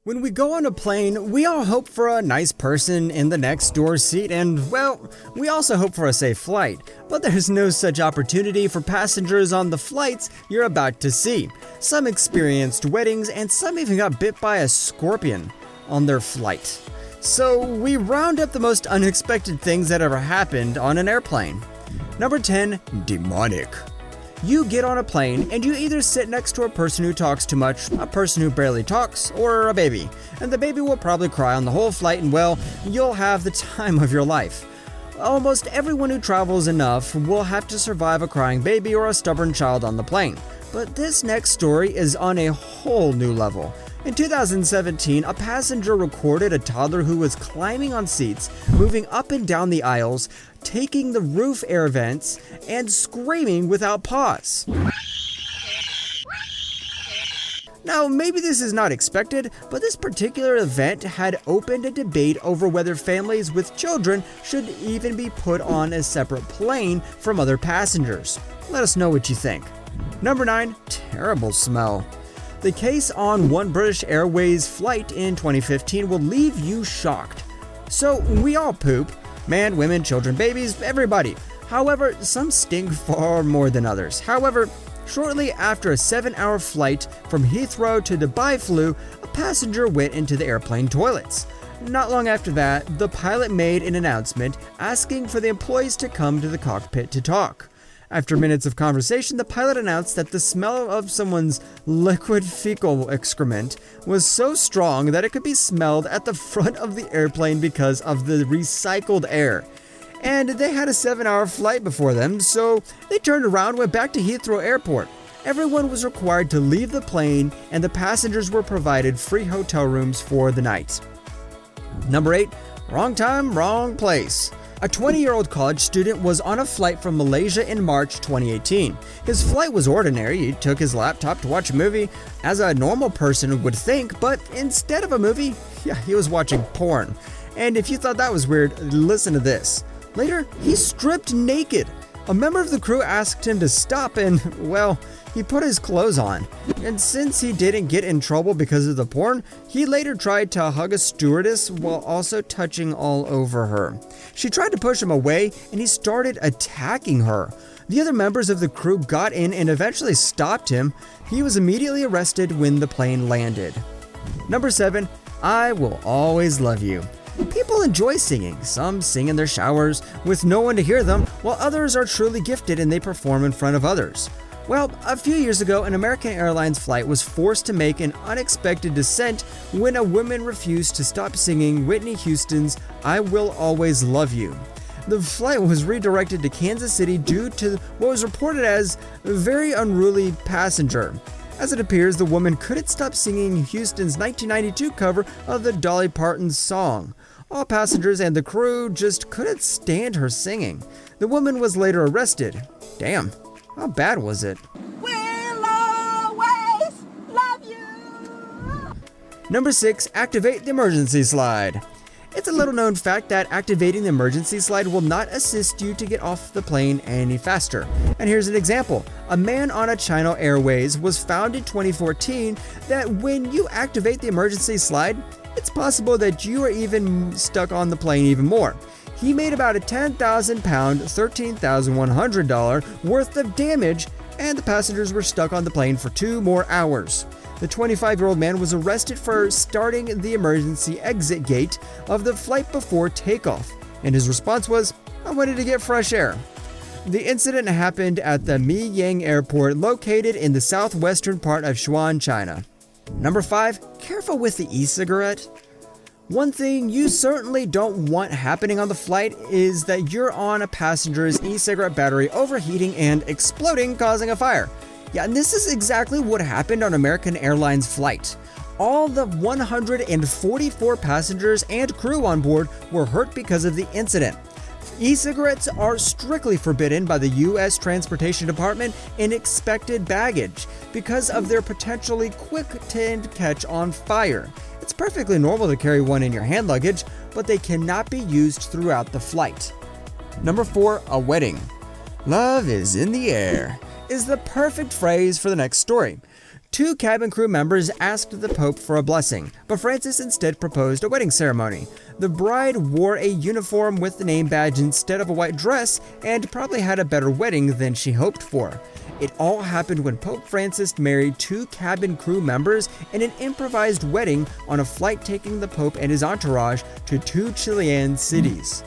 When we go on a plane, we all hope for a nice person in the next door seat and, well, we also hope for a safe flight. But there's no such opportunity for passengers on the flights you're about to see. Some experienced weddings and some even got bit by a scorpion on their flight. So we round up the most unexpected things that ever happened on an airplane. Number 10, demonic. You get on a plane and you either sit next to a person who talks too much, a person who barely talks, or a baby. And the baby will probably cry on the whole flight and, well, you'll have the time of your life. Almost everyone who travels enough will have to survive a crying baby or a stubborn child on the plane. But this next story is on a whole new level. In 2017, a passenger recorded a toddler who was climbing on seats, moving up and down the aisles, taking the roof air vents, and screaming without pause. Now, maybe this is not expected, but this particular event had opened a debate over whether families with children should even be put on a separate plane from other passengers. Let us know what you think. Number 9, terrible smell. The case on one British Airways flight in 2015 will leave you shocked. So, we all poop. Man, women, children, babies, everybody. However, some stink far more than others. However, shortly after a 7-hour flight from Heathrow to Dubai flew, a passenger went into the airplane toilets. Not long after that, the pilot made an announcement asking for the employees to come to the cockpit to talk. After minutes of conversation, the pilot announced that the smell of someone's liquid fecal excrement was so strong that it could be smelled at the front of the airplane because of the recycled air. And they had a 7-hour flight before them, so they turned around and went back to Heathrow Airport. Everyone was required to leave the plane, and the passengers were provided free hotel rooms for the night. Number 8, wrong time, wrong place. A 20-year-old college student was on a flight from Malaysia in March 2018. His flight was ordinary. He took his laptop to watch a movie, as a normal person would think, but instead of a movie, he was watching porn. And if you thought that was weird, listen to this. Later, he stripped naked. A member of the crew asked him to stop and, well, he put his clothes on. And since he didn't get in trouble because of the porn, he later tried to hug a stewardess while also touching all over her. She tried to push him away and he started attacking her. The other members of the crew got in and eventually stopped him. He was immediately arrested when the plane landed. Number 7, I Will Always Love You. People enjoy singing. Some sing in their showers with no one to hear them, while others are truly gifted and they perform in front of others. Well, a few years ago, an American Airlines flight was forced to make an unexpected descent when a woman refused to stop singing Whitney Houston's I Will Always Love You. The flight was redirected to Kansas City due to what was reported as a very unruly passenger. As it appears, the woman couldn't stop singing Houston's 1992 cover of the Dolly Parton song. All passengers and the crew just couldn't stand her singing. The woman was later arrested. Damn, how bad was it? We'll always love you. Number 6, activate the emergency slide. It's a little known fact that activating the emergency slide will not assist you to get off the plane any faster. And here's an example. A man on a China Airways was found in 2014 that when you activate the emergency slide, it's possible that you are even stuck on the plane even more. He made about a 10,000 pound, $13,100 worth of damage, and the passengers were stuck on the plane for 2 more hours. The 25-year-old man was arrested for starting the emergency exit gate of the flight before takeoff, and his response was, I wanted to get fresh air. The incident happened at the Miyang Airport located in the southwestern part of Sichuan, China. Number 5, careful with the e-cigarette. One thing you certainly don't want happening on the flight is that you're on a passenger's e-cigarette battery overheating and exploding, causing a fire. Yeah, and this is exactly what happened on American Airlines flight. All the 144 passengers and crew on board were hurt because of the incident. E-cigarettes are strictly forbidden by the U.S. Transportation Department in expected baggage because of their potentially quick to catch on fire. It's perfectly normal to carry one in your hand luggage, but they cannot be used throughout the flight. Number 4, a wedding. Love is in the air is the perfect phrase for the next story. Two cabin crew members asked the Pope for a blessing, but Francis instead proposed a wedding ceremony. The bride wore a uniform with the name badge instead of a white dress and probably had a better wedding than she hoped for. It all happened when Pope Francis married two cabin crew members in an improvised wedding on a flight taking the Pope and his entourage to two Chilean cities.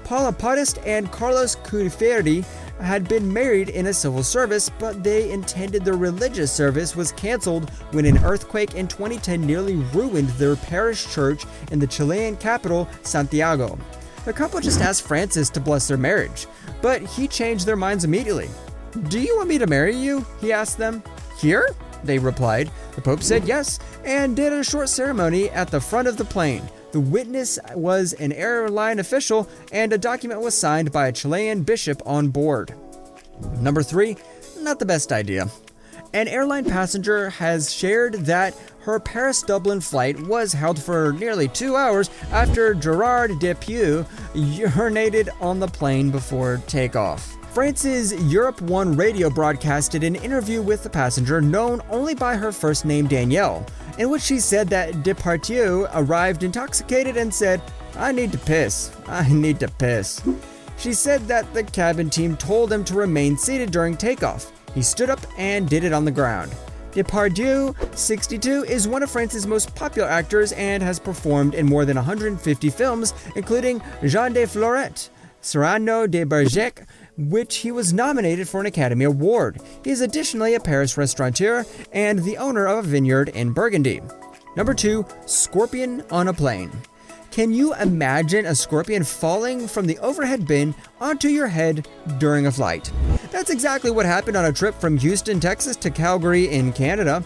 Paula Podest and Carlos Curiferdi had been married in a civil service, but they intended their religious service was canceled when an earthquake in 2010 nearly ruined their parish church in the Chilean capital, Santiago. The couple just asked Francis to bless their marriage, but he changed their minds immediately. "Do you want me to marry you?" he asked them. "Here?" they replied. The Pope said yes and did a short ceremony at the front of the plane. The witness was an airline official, and a document was signed by a Chilean bishop on board. Number 3, not the best idea. An airline passenger has shared that her Paris-Dublin flight was held for nearly 2 hours after Gerard Depardieu urinated on the plane before takeoff. France's Europe 1 radio broadcasted an interview with the passenger known only by her first name Danielle, in which she said that Depardieu arrived intoxicated and said, "I need to piss. I need to piss." She said that the cabin team told him to remain seated during takeoff. He stood up and did it on the ground. Depardieu, 62, is one of France's most popular actors and has performed in more than 150 films, including Jean de Florette, Cyrano de Bergerac, which he was nominated for an Academy Award. He is additionally a Paris restaurateur and the owner of a vineyard in Burgundy. Number 2, scorpion on a plane. Can you imagine a scorpion falling from the overhead bin onto your head during a flight? That's exactly what happened on a trip from Houston, Texas to Calgary in Canada.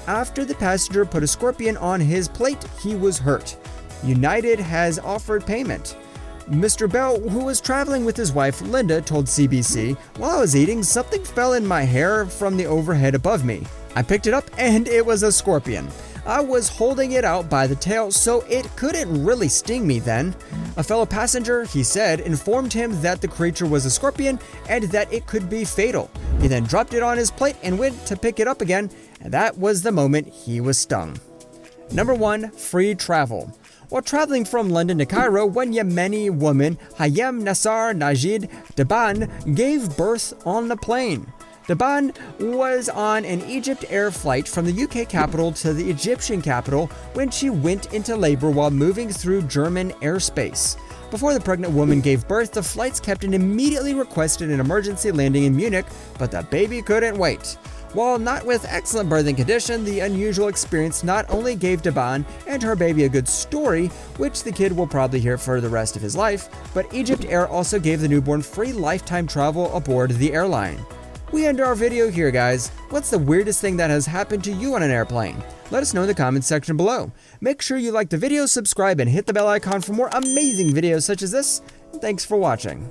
After the passenger put a scorpion on his plate, he was hurt. United has offered payment. Mr. Bell, who was traveling with his wife Linda, told CBC, "While I was eating, something fell in my hair from the overhead above me. I picked it up and it was a scorpion. I was holding it out by the tail, so it couldn't really sting me then." A fellow passenger, he said, informed him that the creature was a scorpion and that it could be fatal. He then dropped it on his plate and went to pick it up again, and that was the moment he was stung. Number 1, free travel. While traveling from London to Cairo, one Yemeni woman, Hayem Nassar Najid Daban, gave birth on the plane. Daban was on an Egypt Air flight from the UK capital to the Egyptian capital when she went into labor while moving through German airspace. Before the pregnant woman gave birth, the flight's captain immediately requested an emergency landing in Munich, but the baby couldn't wait. While not with excellent birthing condition, the unusual experience not only gave Daban and her baby a good story, which the kid will probably hear for the rest of his life, but Egypt Air also gave the newborn free lifetime travel aboard the airline. We end our video here, guys. What's the weirdest thing that has happened to you on an airplane? Let us know in the comments section below. Make sure you like the video, subscribe, and hit the bell icon for more amazing videos such as this. Thanks for watching.